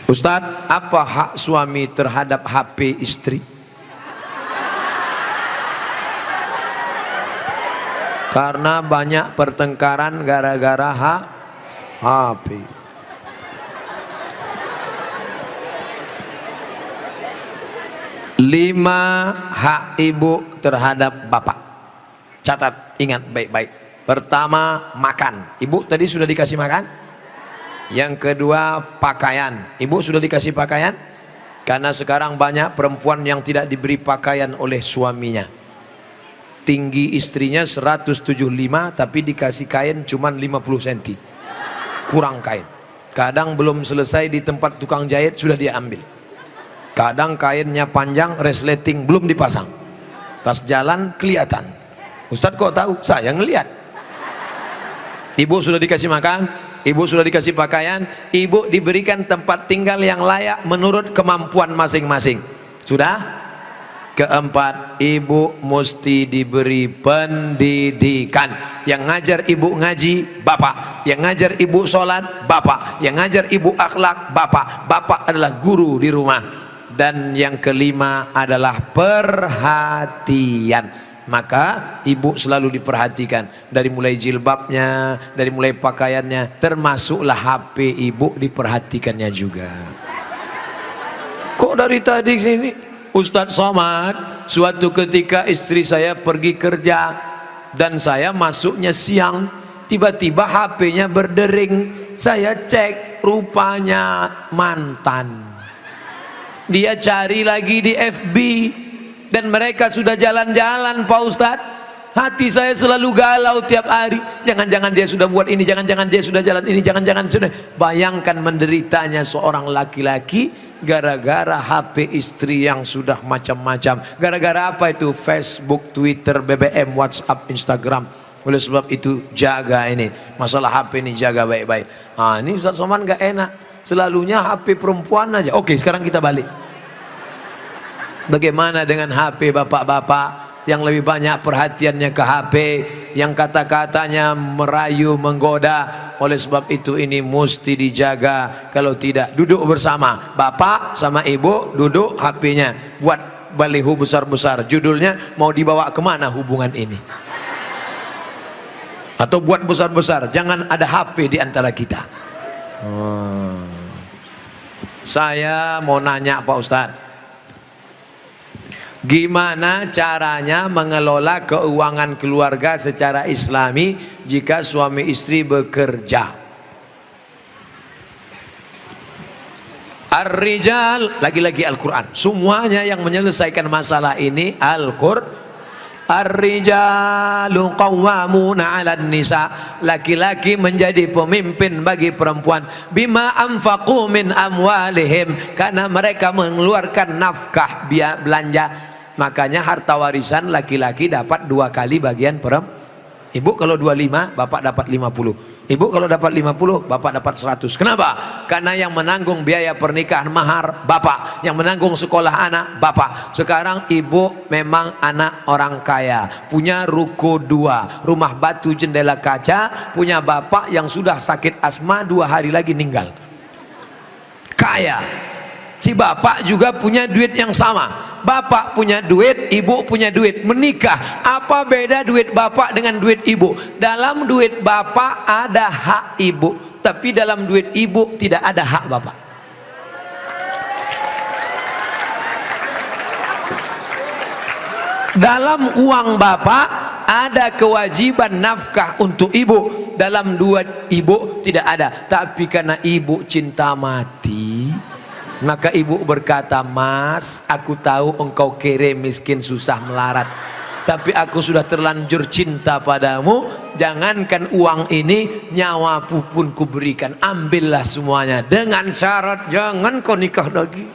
Ustadz, apa hak suami terhadap HP istri? Karena banyak pertengkaran gara-gara HP. Lima hak ibu terhadap bapak. Catat, ingat baik-baik. Pertama, makan. Ibu tadi sudah dikasih makan? Yang kedua, pakaian. Ibu sudah dikasih pakaian? Karena sekarang banyak perempuan yang tidak diberi pakaian oleh suaminya. Tinggi istrinya 175, tapi dikasih kain cuma 50 cm. Kurang kain. Kadang belum selesai di tempat tukang jahit sudah dia ambil. Kadang kainnya panjang, resleting belum dipasang. Pas jalan kelihatan. Ustadz kok tahu? Saya ngelihat. Ibu sudah dikasih makan, ibu sudah dikasih pakaian, ibu diberikan tempat tinggal yang layak menurut kemampuan masing-masing. Sudah? Keempat, ibu mesti diberi pendidikan. Yang ngajar ibu ngaji, bapak. Yang ngajar ibu sholat, bapak. Yang ngajar ibu akhlak, bapak. Bapak adalah guru di rumah. Dan yang kelima adalah perhatian. Maka ibu selalu diperhatikan, dari mulai jilbabnya, dari mulai pakaiannya, termasuklah HP ibu diperhatikannya juga. Kok dari tadi sini Ustadz Somad, suatu ketika istri saya pergi kerja dan saya masuknya siang, tiba-tiba HP-nya berdering. Saya cek, rupanya mantan. Dia cari lagi di FB dan mereka sudah jalan-jalan, Pak Ustadz. Hati saya selalu galau tiap hari. Jangan-jangan dia sudah buat ini, jangan-jangan dia sudah jalan ini, jangan-jangan sudah. Bayangkan menderitanya seorang laki-laki gara-gara HP istri yang sudah macam-macam. Gara-gara apa itu? Facebook, Twitter, BBM, WhatsApp, Instagram. Oleh sebab itu jaga ini masalah HP ini, jaga baik-baik. Ah, ini Ustadz Somad gak enak, selalunya HP perempuan aja. Oke, sekarang kita balik. Bagaimana dengan HP bapak-bapak yang lebih banyak perhatiannya ke HP, yang kata-katanya merayu, menggoda? Oleh sebab itu ini mesti dijaga. Kalau tidak, duduk bersama, bapak sama ibu duduk, HP-nya buat baliho besar-besar, judulnya mau dibawa kemana hubungan ini, atau buat besar-besar, jangan ada HP di antara kita. Saya mau nanya Pak Ustadz, gimana caranya mengelola keuangan keluarga secara islami jika suami istri bekerja? Ar-rijal, lagi-lagi Al-Quran. Semuanya yang menyelesaikan masalah ini Al-Quran. Ar-rijalu qawwamuna 'alan nisa. Laki-laki menjadi pemimpin bagi perempuan. Bima anfaqu min amwalihim, karena mereka mengeluarkan nafkah, biaya belanja. Makanya harta warisan laki-laki dapat 2 kali bagian perempuan. Ibu kalau 25, bapak dapat 50. Ibu kalau dapat 50, bapak dapat 100. Kenapa? Karena yang menanggung biaya pernikahan mahar bapak, yang menanggung sekolah anak bapak. Sekarang ibu memang anak orang kaya, punya ruko 2, rumah batu jendela kaca, punya bapak yang sudah sakit asma 2 hari lagi meninggal. Kaya. Si bapak juga punya duit yang sama. Bapak punya duit, ibu punya duit, menikah. Apa beda duit bapak dengan duit ibu? Dalam duit bapak ada hak ibu, tapi dalam duit ibu tidak ada hak bapak. Dalam uang bapak ada kewajiban nafkah untuk ibu, dalam duit ibu tidak ada. Tapi karena ibu cinta mati, maka ibu berkata, "Mas, aku tahu engkau kere, miskin, susah melarat, tapi aku sudah terlanjur cinta padamu. Jangankan uang ini, nyawaku pun kuberikan. Ambillah semuanya, dengan syarat jangan kau nikah lagi."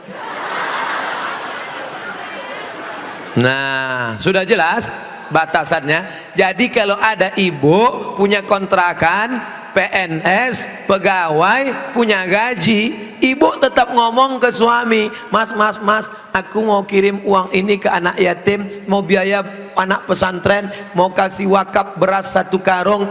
Nah, sudah jelas batasannya. Jadi kalau ada ibu punya kontrakan, PNS, pegawai, punya gaji, ibu tetap ngomong ke suami, "Mas, aku mau kirim uang ini ke anak yatim, mau biaya anak pesantren, mau kasih wakaf beras 1 karung.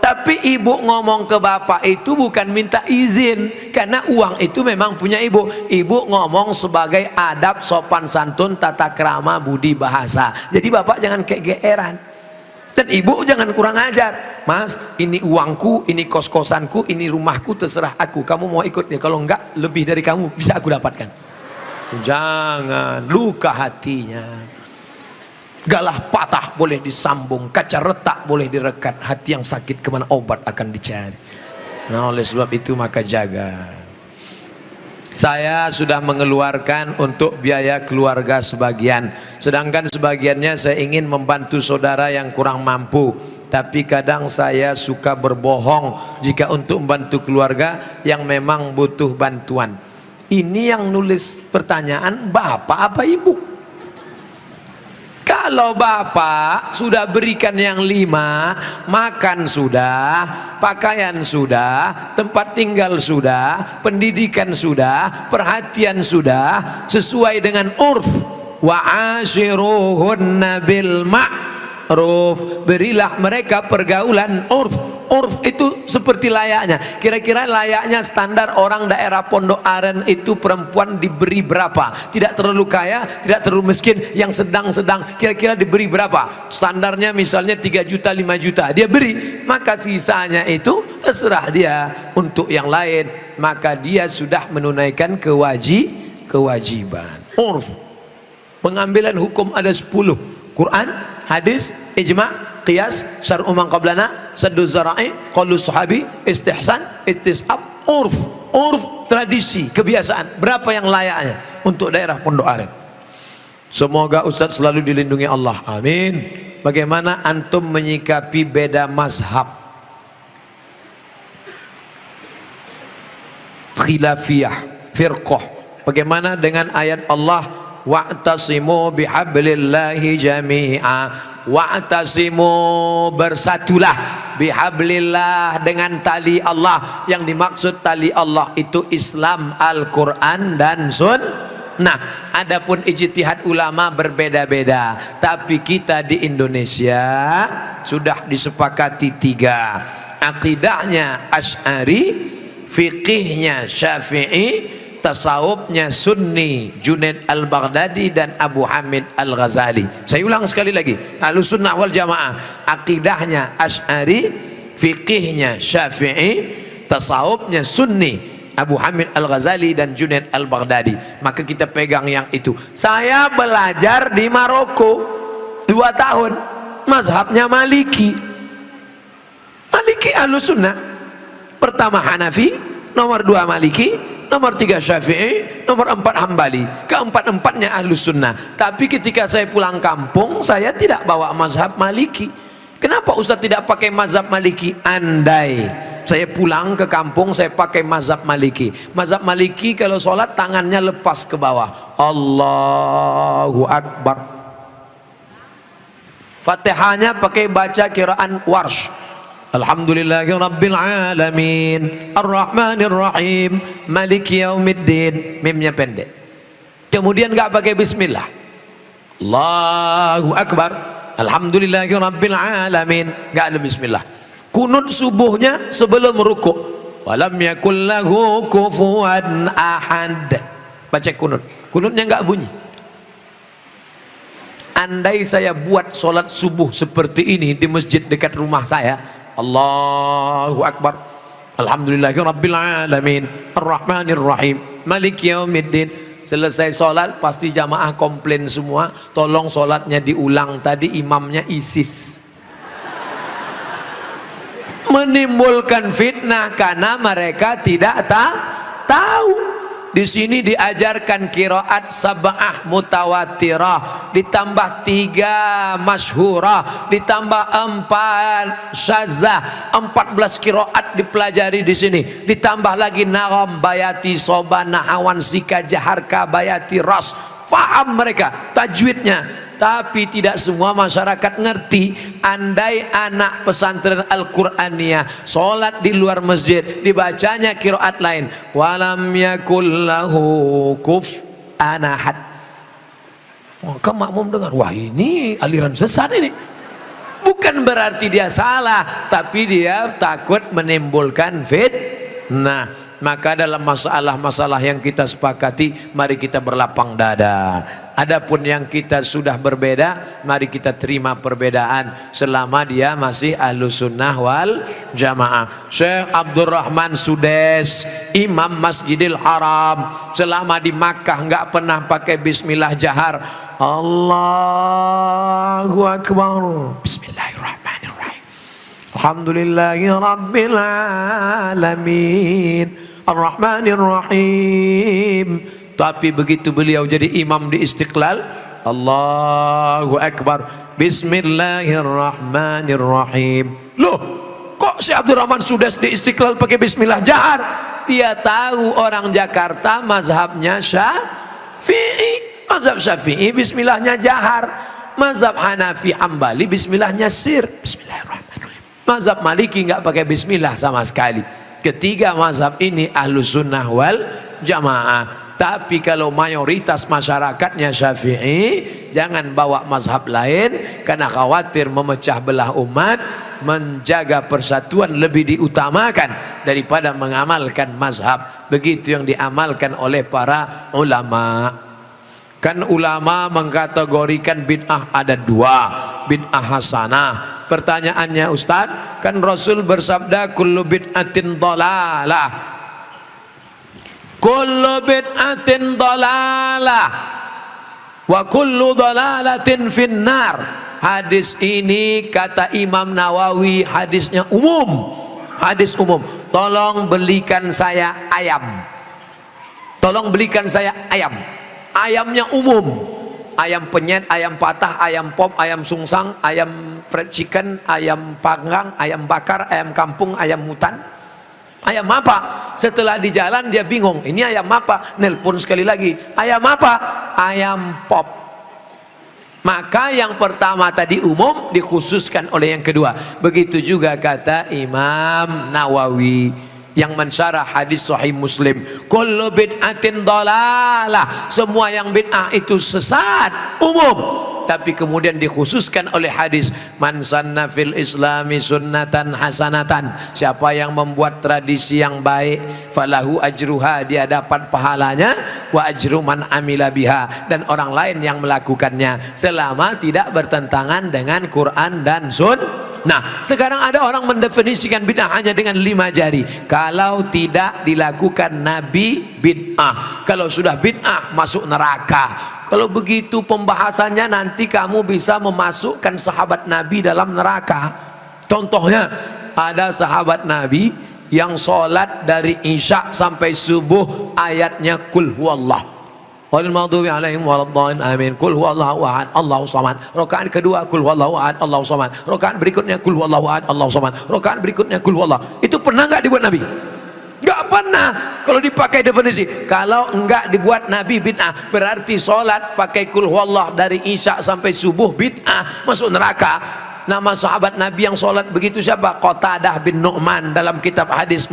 Tapi ibu ngomong ke bapak itu bukan minta izin, karena uang itu memang punya ibu. Ibu ngomong sebagai adab, sopan santun, tata krama, budi bahasa. Jadi bapak jangan kegeeran, dan ibu jangan kurang ajar. Mas, ini uangku, ini kos-kosanku, ini rumahku, terserah aku, kamu mau ikut ya, kalau enggak lebih dari kamu bisa aku dapatkan. Jangan, luka hatinya. Galah patah boleh disambung, kaca retak boleh direkat, hati yang sakit kemana obat akan dicari. Nah, oleh sebab itu maka jaga. Saya sudah mengeluarkan untuk biaya keluarga sebagian, sedangkan sebagiannya saya ingin membantu saudara yang kurang mampu. Tapi kadang saya suka berbohong jika untuk membantu keluarga yang memang butuh bantuan. Ini yang nulis pertanyaan bapak apa ibu? Kalau bapak sudah berikan yang 5, makan sudah, pakaian sudah, tempat tinggal sudah, pendidikan sudah, perhatian sudah, sesuai dengan urf, wa ashiruhunna bil ma'ruf, berilah mereka pergaulan urf. Urf itu seperti layaknya, kira-kira layaknya standar orang daerah Pondok Aren itu perempuan diberi berapa, tidak terlalu kaya, tidak terlalu miskin, yang sedang-sedang, kira-kira diberi berapa standarnya, misalnya 3 juta 5 juta dia beri, maka sisanya itu terserah dia untuk yang lain, maka dia sudah menunaikan kewajiban. Urf, pengambilan hukum ada 10, Quran, hadis, ijma', qiyas, syar'u man qablana, saddu zara'i, qaulu sahabi, istihsan, istisab, urf. Urf, tradisi, kebiasaan. Berapa yang layaknya untuk daerah Pondok Aren? Semoga Ustadz selalu dilindungi Allah, amin. Bagaimana antum menyikapi beda mazhab, khilafiyah, firqah? Bagaimana dengan ayat Allah, wa'tasimu bihablillahi jami'a, wa'tasimu, bersatulah, bihablillah, dengan tali Allah. Yang dimaksud tali Allah itu Islam, Al-Quran dan Sunnah. Adapun ijtihad ulama berbeda-beda, tapi kita di Indonesia sudah disepakati 3. Akidahnya Asy'ari, fikihnya Syafi'i, tasawufnya Sunni, Junaid al-Baghdadi dan Abu Hamid al-Ghazali. Saya ulang sekali lagi, Ahlussunnah wal Jamaah akidahnya Asy'ari, fikihnya Syafi'i, tasawufnya Sunni, Abu Hamid al-Ghazali dan Junaid al-Baghdadi. Maka kita pegang yang itu. Saya belajar di Maroko 2 tahun, mazhabnya Maliki. Maliki Ahlussunnah, pertama Hanafi, nomor 2 Maliki, nomor 3 Syafi'i, nomor 4 Hambali. Keempat-empatnya Ahlussunnah. Tapi ketika saya pulang kampung, saya tidak bawa mazhab Maliki. Kenapa Ustaz tidak pakai mazhab Maliki? Andai saya pulang ke kampung, saya pakai mazhab Maliki. Mazhab Maliki kalau sholat tangannya lepas ke bawah, Allahu Akbar. Fatihahnya pakai baca kiraan Warsh, Alhamdulillahi Rabbil Alamin, Ar-Rahmanir Rahim, Maliki Yaumiddin. Mimnya pendek. Kemudian nggak pakai bismillah, Allahu Akbar, Alhamdulillahi Rabbil Alamin, nggak ada bismillah. Kunut subuhnya sebelum rukuk, walam yakul lahu kufuwan ahad, baca kunut. Kunutnya nggak bunyi. Andai saya buat sholat subuh seperti ini di masjid dekat rumah saya, Allahu Akbar, Alhamdulillahi Rabbil Alamin, Ar-Rahmanir Rahim, Maliki Yaumiddin. Selesai sholat pasti jamaah komplain semua, tolong sholatnya diulang, tadi imamnya ISIS. Menimbulkan fitnah karena mereka tidak tahu. Di sini diajarkan qiraat sab'ah mutawatirah, ditambah 3 masyhurah, ditambah 4 syazah, 14 qiraat dipelajari di sini. Ditambah lagi nagham, bayati, soba, nahawan, sika, jaharka, bayati, ras. Faham mereka tajwidnya. Tapi tidak semua masyarakat ngerti. Andai anak pesantren Al-Qur'aniyah sholat di luar masjid, dibacanya qiraat lain, walam yakul lahu kufuwan ahad, maka makmum dengar, wah ini aliran sesat ini. bukan berarti dia salah, tapi dia takut menimbulkan fitnah. Maka dalam masalah-masalah yang kita sepakati, mari kita berlapang dada. Adapun yang kita sudah berbeda, mari kita terima perbedaan selama dia masih Ahlus Sunnah wal Jamaah. Syekh Abdurrahman Sudes, Imam Masjidil Haram, selama di Makkah nggak pernah pakai bismillah jahar. Allahu Akbar. Bismillahirrahmanirrahim. Alhamdulillahi Rabbil Alamin Ar-Rahmanir-Rahim. Tapi begitu beliau jadi imam di Istiqlal, Allahu Akbar, Bismillahirrahmanirrahim. Loh, kok si Abdurrahman Sudes di Istiqlal pakai bismillah jahar? Dia tahu orang Jakarta mazhabnya Syafi'i. Mazhab Syafi'i bismillahnya jahar. Mazhab Hanafi Hambali bismillahnya sir. Bismillahirrahmanirrahim. Mazhab Maliki nggak pakai bismillah sama sekali. Ketiga mazhab ini Ahlus Sunnah wal Jamaah. Tapi kalau mayoritas masyarakatnya Syafi'i, jangan bawa mazhab lain karena khawatir memecah belah umat. Menjaga persatuan lebih diutamakan daripada mengamalkan mazhab. Begitu yang diamalkan oleh para ulama. Kan ulama mengkategorikan bid'ah ada dua, bid'ah hasanah. Pertanyaannya Ustaz, kan Rasul bersabda kullu bid'atin dhalalah, kullu bid'atin dhalalah wa kullu dhalalatin finnar. Hadis ini kata Imam Nawawi hadisnya umum, hadis umum. Tolong belikan saya ayam, tolong belikan saya ayam. Ayamnya umum, ayam penyet, ayam patah, ayam pop, ayam sungsang, ayam fried chicken, ayam panggang, ayam bakar, ayam kampung, ayam hutan. Ayam apa? Setelah di jalan dia bingung, ini ayam apa? Nelpon sekali lagi, ayam apa? Ayam pop. Maka yang pertama tadi umum dikhususkan oleh yang kedua. Begitu juga kata Imam Nawawi yang mensyarah hadis Sahih Muslim, kullu bid'atin dhalalah, semua yang bid'ah itu sesat, umum. Tapi kemudian dikhususkan oleh hadis, man sanna fil islami sunnatan hasanatan, siapa yang membuat tradisi yang baik, falahu ajruha, dia dapat pahalanya, wa ajru man amila biha, dan orang lain yang melakukannya selama tidak bertentangan dengan Quran dan Sunnah. Nah, sekarang ada orang mendefinisikan bid'ah hanya dengan 5 jari. Kalau tidak dilakukan Nabi, bid'ah. Kalau sudah bid'ah, masuk neraka. Kalau begitu pembahasannya, nanti kamu bisa memasukkan sahabat Nabi dalam neraka. Contohnya, ada sahabat Nabi yang sholat dari Isya sampai subuh ayatnya kul huwallah. Walil maghdubi alaihim waladdallin amin. Qul huwallahu ahad Allahu samad. Rakaat kedua qul huwallahu ahad Allahu samad. Rakaat berikutnya qul huwallahu ahad Allahu samad. Rakaat berikutnya qul huwallah. Itu pernah enggak dibuat Nabi? Enggak pernah. Kalau dipakai definisi, kalau enggak dibuat Nabi bid'ah, berarti sholat pakai qul huwallah dari Isya sampai subuh bid'ah, masuk neraka. Nama sahabat Nabi yang sholat begitu siapa? Qatadah bin Nu'man dalam kitab hadis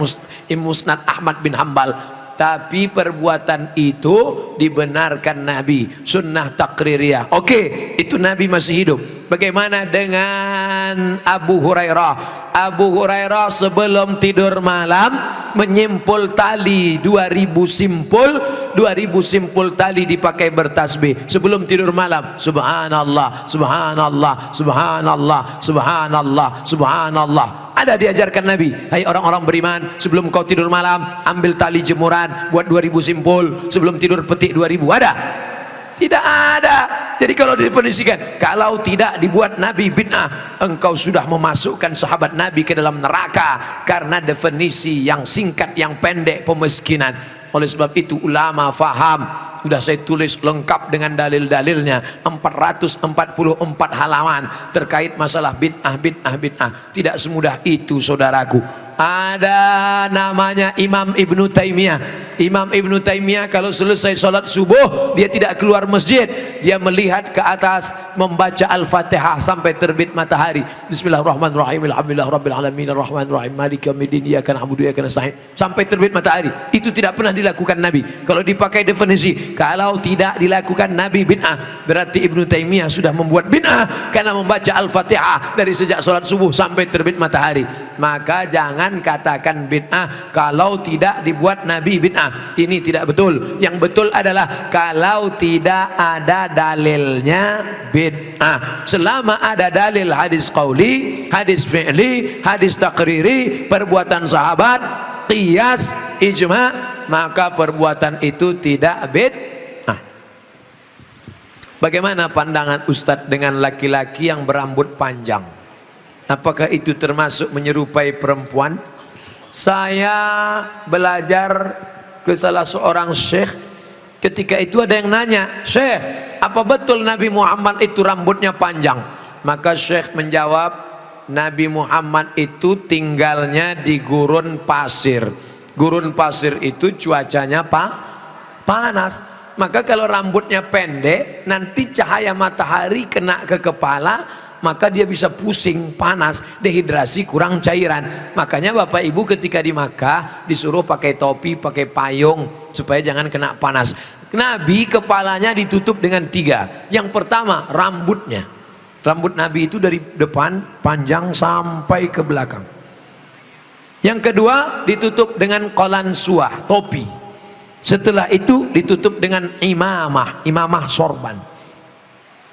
Musnad Ahmad bin Hambal. Tapi perbuatan itu dibenarkan Nabi, sunnah takririyah. Oke, itu Nabi masih hidup. Bagaimana dengan Abu Hurairah? Abu Hurairah sebelum tidur malam menyimpul tali 2000 simpul tali dipakai bertasbih sebelum tidur malam. Subhanallah, subhanallah, subhanallah, subhanallah, subhanallah. Ada diajarkan Nabi, hai orang-orang beriman, sebelum kau tidur malam ambil tali jemuran, buat 2000 simpul, sebelum tidur petik 2000. Ada? Tidak ada. Jadi kalau didefinisikan, kalau tidak dibuat Nabi bid'ah, engkau sudah memasukkan sahabat Nabi ke dalam neraka, karena definisi yang singkat, yang pendek, pemiskinan. Oleh sebab itu ulama faham, sudah saya tulis lengkap dengan dalil-dalilnya, 444 halaman terkait masalah bid'ah. Tidak semudah itu saudaraku. Ada namanya Imam Ibnu Taimiyah. Imam Ibnu Taimiyah kalau selesai sholat subuh dia tidak keluar masjid, dia melihat ke atas membaca Al-Fatihah sampai terbit matahari. Bismillahirrahmanirrahim, alhamdulillah rabbil alamin, arrahmanirrahim, maliki yaumiddin, iyyaka na'budu wa iyyaka nasta'in, sampai terbit matahari. Itu tidak pernah dilakukan Nabi. Kalau dipakai definisi, kalau tidak dilakukan Nabi bid'ah, berarti Ibnu Taimiyah sudah membuat bid'ah karena membaca Al-Fatihah dari sejak sholat subuh sampai terbit matahari. Maka jangan katakan bid'ah kalau tidak dibuat Nabi bid'ah. Ini tidak betul. Yang betul adalah kalau tidak ada dalilnya bid'ah. Selama ada dalil hadis qauli, hadis fi'li, hadis takriri, perbuatan sahabat, qiyas, ijma', maka perbuatan itu tidak bid'ah. Bagaimana pandangan Ustadz dengan laki-laki yang berambut panjang? Apakah itu termasuk menyerupai perempuan? Saya belajar ke salah seorang syekh, ketika itu ada yang nanya, "Syekh, apa betul Nabi Muhammad itu rambutnya panjang?" Maka syekh menjawab, Nabi Muhammad itu tinggalnya di gurun pasir. Gurun pasir itu cuacanya panas. Maka kalau rambutnya pendek, nanti cahaya matahari kena ke kepala, maka dia bisa pusing, panas, dehidrasi, kurang cairan. Makanya Bapak Ibu ketika di Makkah disuruh pakai topi, pakai payung supaya jangan kena panas. Nabi kepalanya ditutup dengan 3. Yang pertama rambutnya. Rambut Nabi itu dari depan panjang sampai ke belakang. Yang kedua ditutup dengan qalansuah, topi. Setelah itu ditutup dengan imamah sorban.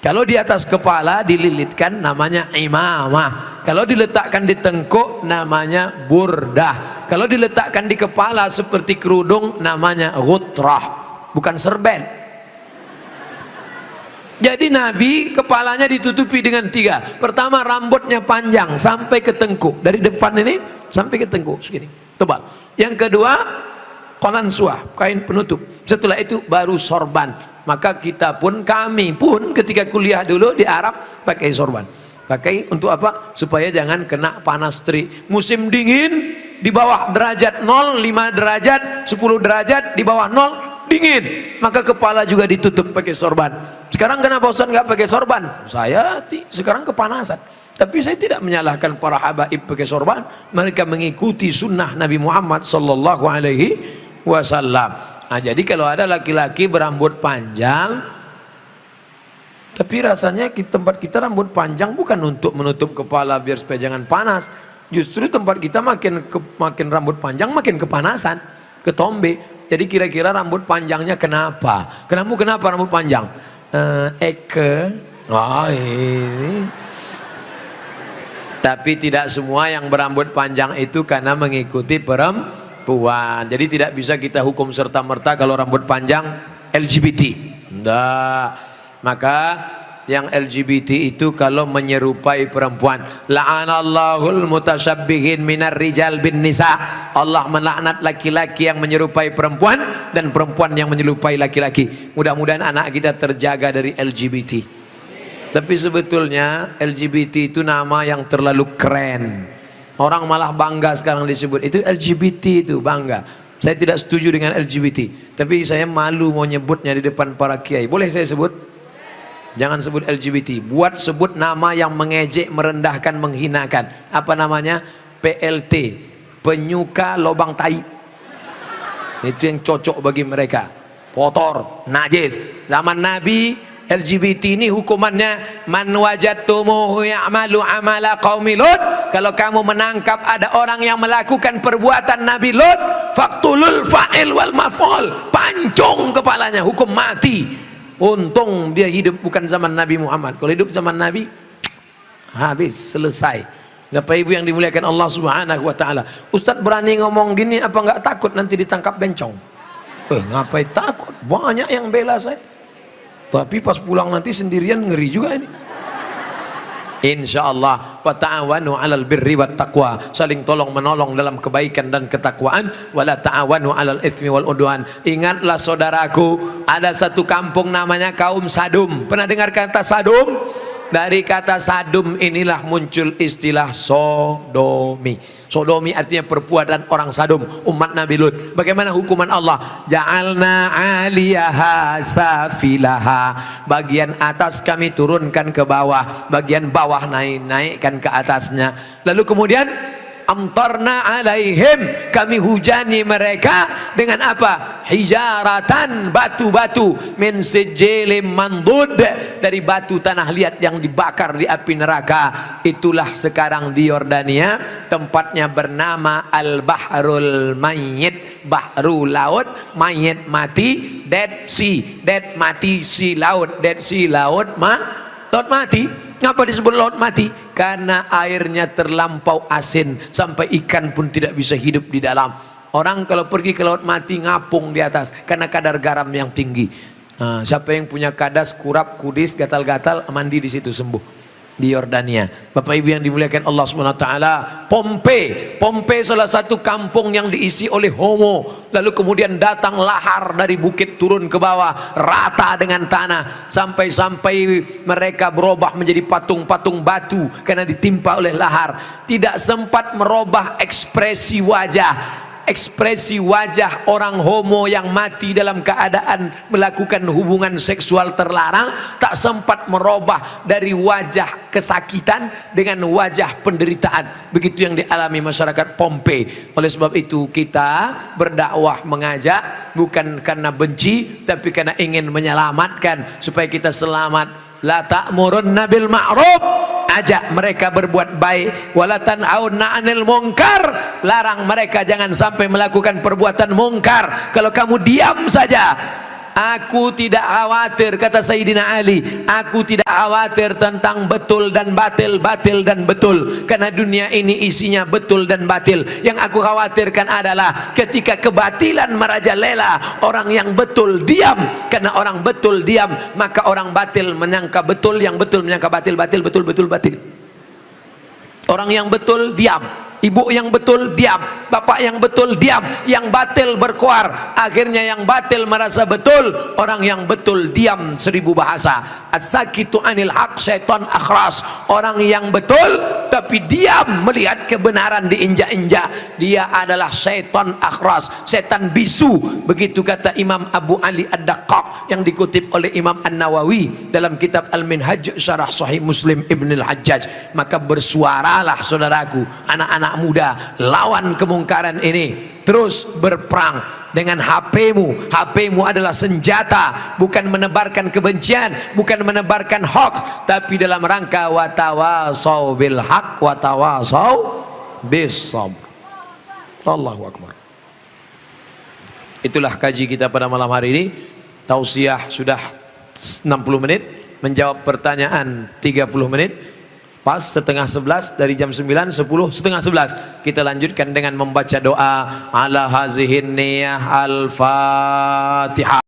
Kalau di atas kepala dililitkan namanya imamah. Kalau diletakkan di tengkuk namanya burdah. Kalau diletakkan di kepala seperti kerudung namanya ghutrah, bukan serben. Jadi Nabi kepalanya ditutupi dengan 3. Pertama rambutnya panjang sampai ke tengkuk, dari depan ini sampai ke tengkuk segini, tebal. Yang kedua qalansuah, kain penutup. Setelah itu baru sorban. Maka kita pun, kami pun ketika kuliah dulu di Arab pakai sorban. Pakai untuk apa? Supaya jangan kena panas terik. Musim dingin di bawah derajat 0, 5 derajat, 10 derajat, di bawah 0 dingin. Maka kepala juga ditutup pakai sorban. Sekarang kenapa Ustaz nggak pakai sorban? Saya sekarang kepanasan. Tapi saya tidak menyalahkan para habaib pakai sorban. Mereka mengikuti sunnah Nabi Muhammad sallallahu alaihi wasallam. Nah, jadi kalau ada laki-laki berambut panjang, tapi rasanya di tempat kita rambut panjang bukan untuk menutup kepala biar supaya jangan panas. Justru tempat kita makin rambut panjang makin kepanasan, ketombe. Jadi kira-kira rambut panjangnya kenapa? Kenapa rambut panjang? Ini. Tapi tidak semua yang berambut panjang itu karena mengikuti perempuan. Jadi tidak bisa kita hukum serta-merta kalau rambut panjang LGBT. Enggak. Maka yang LGBT itu kalau menyerupai perempuan, la'anallahul mutasyabbihin minar rijal bin nisa. Allah melaknat laki-laki yang menyerupai perempuan dan perempuan yang menyerupai laki-laki. Mudah-mudahan anak kita terjaga dari LGBT. Tapi sebetulnya LGBT itu nama yang terlalu keren. Orang malah bangga sekarang disebut itu LGBT, itu bangga. Saya tidak setuju dengan LGBT, tapi saya malu mau nyebutnya di depan para kiai. Boleh saya sebut? Jangan sebut LGBT. Buat sebut nama yang mengejek, merendahkan, menghinakan. Apa namanya? PLT, penyuka lobang tai. Itu yang cocok bagi mereka. Kotor, najis. Zaman Nabi LGBT ini hukumannya man wajadtumuhu ya'malu amala qaumi Lut. Kalau kamu menangkap ada orang yang melakukan perbuatan Nabi Lut, faqtulul fa'il wal maf'ul, pancung kepalanya, hukum mati. Untung dia hidup bukan zaman Nabi Muhammad. Kalau hidup zaman Nabi habis, selesai. Bapak Ibu yang dimuliakan Allah Subhanahu wa taala. Ustadz berani ngomong gini apa enggak takut nanti ditangkap bencong? Ngapain takut? Banyak yang bela saya. Tapi pas pulang nanti sendirian ngeri juga ini. Insyaallah wa ta'awanu 'alal birri wat taqwa, saling tolong menolong dalam kebaikan dan ketakwaan. Wala ta'awanu 'alal itsmi wal udwan. Ingatlah saudaraku, ada satu kampung namanya kaum Sadum. Pernah dengar kata Sadum? Dari kata sadum inilah muncul istilah sodomi. Sodomi artinya perbuatan orang sadum, umat Nabi Lut. Bagaimana hukuman Allah? Ja'alna 'aliyaha safilaha. Bagian atas kami turunkan ke bawah, bagian bawah naikkan ke atasnya. Lalu kemudian amtarna alaihim, kami hujani mereka dengan apa? Hijaratan, batu-batu, min sijilin mandud, dari batu tanah liat yang dibakar di api neraka. Itulah sekarang di Yordania, tempatnya bernama Al-Bahrul Mayyit, bahru laut, mayit mati, Dead Sea, dead mati, sea laut, Dead Sea laut mati. Ngapa disebut laut mati? Karena airnya terlampau asin sampai ikan pun tidak bisa hidup di dalam. Orang kalau pergi ke laut mati ngapung di atas karena kadar garam yang tinggi. Nah, siapa yang punya kadas, kurap, kudis, gatal-gatal, mandi di situ sembuh. Di Yordania. Bapak Ibu yang dimuliakan Allah Subhanahu wa taala, Pompei salah satu kampung yang diisi oleh homo. Lalu kemudian datang lahar dari bukit turun ke bawah, rata dengan tanah, sampai mereka berubah menjadi patung-patung batu karena ditimpa oleh lahar. Tidak sempat merubah ekspresi wajah orang homo yang mati dalam keadaan melakukan hubungan seksual terlarang, tak sempat merubah dari wajah kesakitan dengan wajah penderitaan. Begitu yang dialami masyarakat Pompei. Oleh sebab itu kita berdakwah, mengajak bukan karena benci, tapi karena ingin menyelamatkan supaya kita selamat. La ta'murunna bil ma'ruf, ajak mereka berbuat baik. Wala tanhauna 'anil munkar, larang mereka jangan sampai melakukan perbuatan mungkar. Kalau kamu diam saja, aku tidak khawatir, kata Sayyidina Ali, aku tidak khawatir tentang betul dan batil, batil dan betul, karena dunia ini isinya betul dan batil. Yang aku khawatirkan adalah ketika kebatilan merajalela, orang yang betul diam. Karena orang betul diam, maka orang batil menyangka betul, yang betul menyangka batil, batil betul, betul batil. Orang yang betul diam, ibu yang betul diam, bapak yang betul diam, yang batil berkuar. Akhirnya yang batil merasa betul, orang yang betul diam 1000 bahasa. As-sakitu anil haq syaitan akhras. Orang yang betul tapi diam melihat kebenaran diinjak-injak, dia adalah syaitan akhras, setan bisu. Begitu kata Imam Abu Ali Ad-Daqqaq yang dikutip oleh Imam An-Nawawi dalam kitab Al-Minhaj Syarah Sahih Muslim Ibn Al-Hajjaj. Maka bersuaralah saudaraku, anak-anak muda, lawan kemungkaran ini. Terus berperang dengan HP-mu adalah senjata, bukan menebarkan kebencian, bukan menebarkan hoax, tapi dalam rangka watawasau bil haq watawasau bis sabr. Allahu akbar. Itulah kaji kita pada malam hari ini. Tausiah sudah 60 menit, menjawab pertanyaan 30 menit. Pas setengah 11, dari jam 9, 10, setengah 11 kita lanjutkan dengan membaca doa ala hazihin niyah al-fatihah.